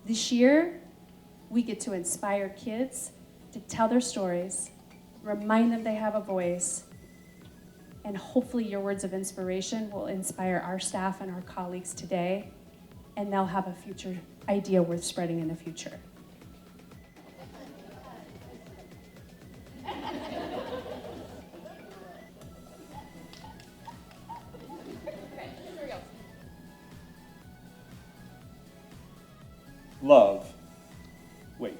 This year, we get to inspire kids to tell their stories, remind them they have a voice, and hopefully your words of inspiration will inspire our staff and our colleagues today, and they'll have a future idea worth spreading in the future. Love. Wait,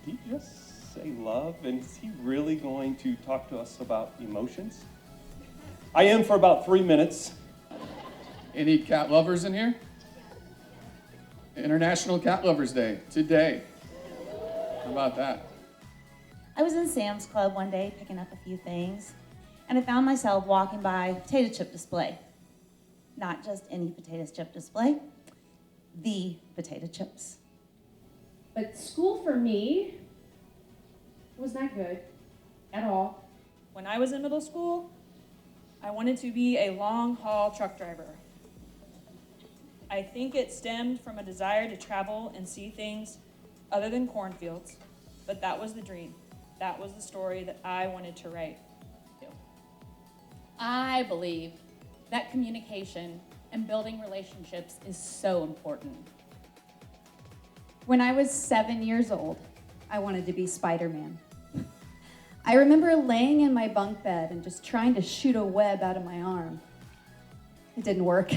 did he just say love? And is he really going to talk to us about emotions? I am for about 3 minutes. Any cat lovers in here? International Cat Lovers Day, today. How about that? I was in Sam's Club one day picking up a few things, and I found myself walking by a potato chip display. Not just any potato chip display, the potato chips. But school for me was not good at all. When I was in middle school, I wanted to be a long-haul truck driver. I think it stemmed from a desire to travel and see things other than cornfields, but that was the dream. That was the story that I wanted to write. I believe that communication and building relationships is so important. When I was 7 years old, I wanted to be Spider-Man. I remember laying in my bunk bed and just trying to shoot a web out of my arm. It didn't work.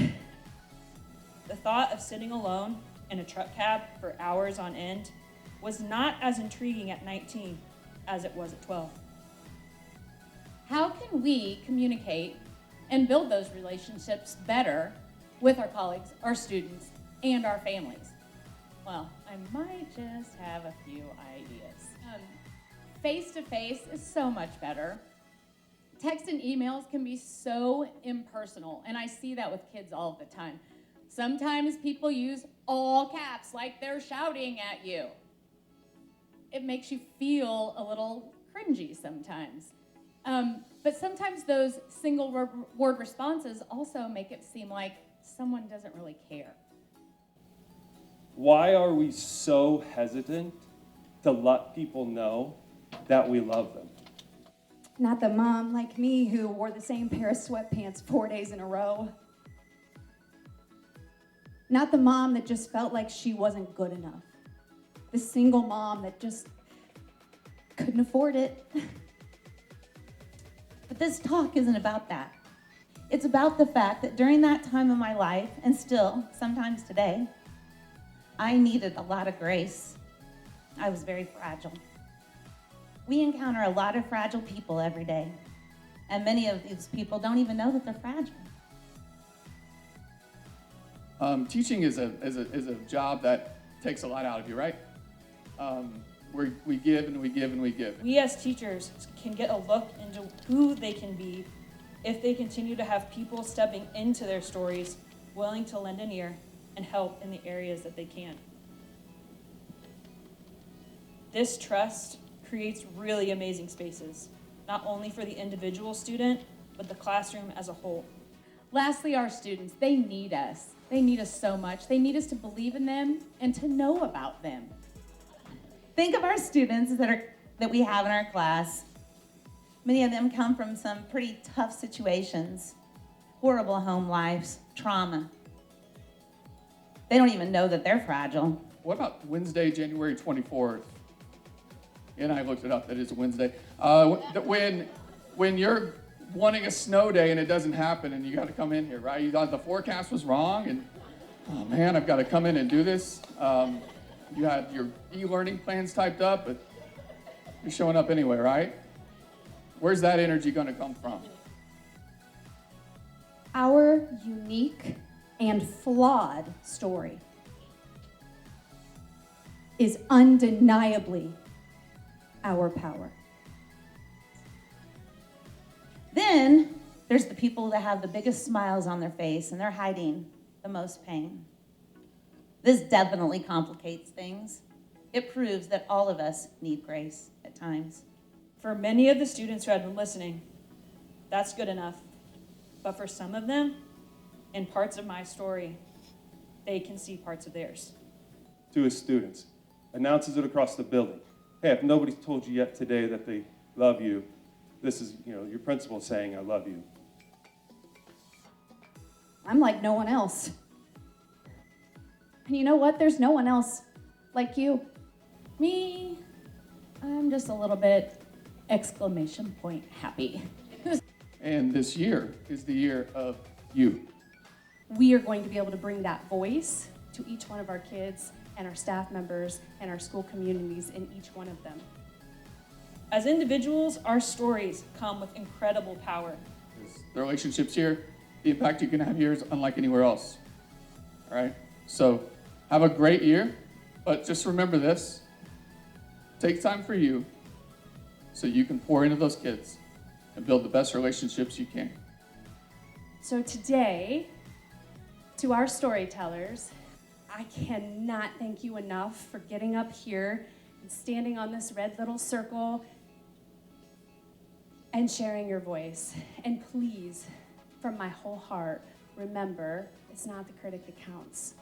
The thought of sitting alone in a truck cab for hours on end was not as intriguing at 19 as it was at 12. How can we communicate and build those relationships better with our colleagues, our students, and our families? Well, I might just have a few ideas. Face-to-face is so much better. Text and emails can be so impersonal, and I see that with kids all the time. Sometimes people use all caps like they're shouting at you. It makes you feel a little cringy sometimes. But sometimes those single word responses also make it seem like someone doesn't really care. Why are we so hesitant to let people know that we love them? Not the mom like me who wore the same pair of sweatpants 4 days in a row. Not the mom that just felt like she wasn't good enough. The single mom that just couldn't afford it. But this talk isn't about that. It's about the fact that during that time of my life, and still, sometimes today, I needed a lot of grace. I was very fragile. We encounter a lot of fragile people every day, and many of these people don't even know that they're fragile. Teaching is a job that takes a lot out of you, right? We give and we give and we give. We as teachers can get a look into who they can be if they continue to have people stepping into their stories, willing to lend an ear and help in the areas that they can. This trust creates really amazing spaces, not only for the individual student, but the classroom as a whole. Lastly, our students, they need us. They need us so much. They need us to believe in them and to know about them. Think of our students that we have in our class. Many of them come from some pretty tough situations, horrible home lives, trauma. They don't even know that they're fragile. What about Wednesday, January 24th? And I looked it up, that is a Wednesday. When you're wanting a snow day and it doesn't happen and you got to come in here, right? You thought the forecast was wrong and, oh man, I've got to come in and do this. You had your e-learning plans typed up, but you're showing up anyway, right? Where's that energy going to come from? Our unique and flawed story is undeniably our power. Then there's the people that have the biggest smiles on their face and they're hiding the most pain. This definitely complicates things. It proves that all of us need grace at times. For many of the students who had been listening, that's good enough. But for some of them, in parts of my story, they can see parts of theirs. To his students, announces it across the building. Hey, if nobody's told you yet today that they love you, this is, your principal saying, I love you. I'm like no one else. And you know what? There's no one else like you. Me, I'm just a little bit exclamation point happy. And this year is the year of you. We are going to be able to bring that voice to each one of our kids and our staff members and our school communities in each one of them. As individuals, our stories come with incredible power. The relationships here, the impact you can have here is unlike anywhere else. All right? So have a great year, but just remember this. Take time for you so you can pour into those kids and build the best relationships you can. So today, to our storytellers, I cannot thank you enough for getting up here and standing on this red little circle and sharing your voice. And please, from my whole heart, remember, it's not the critic that counts.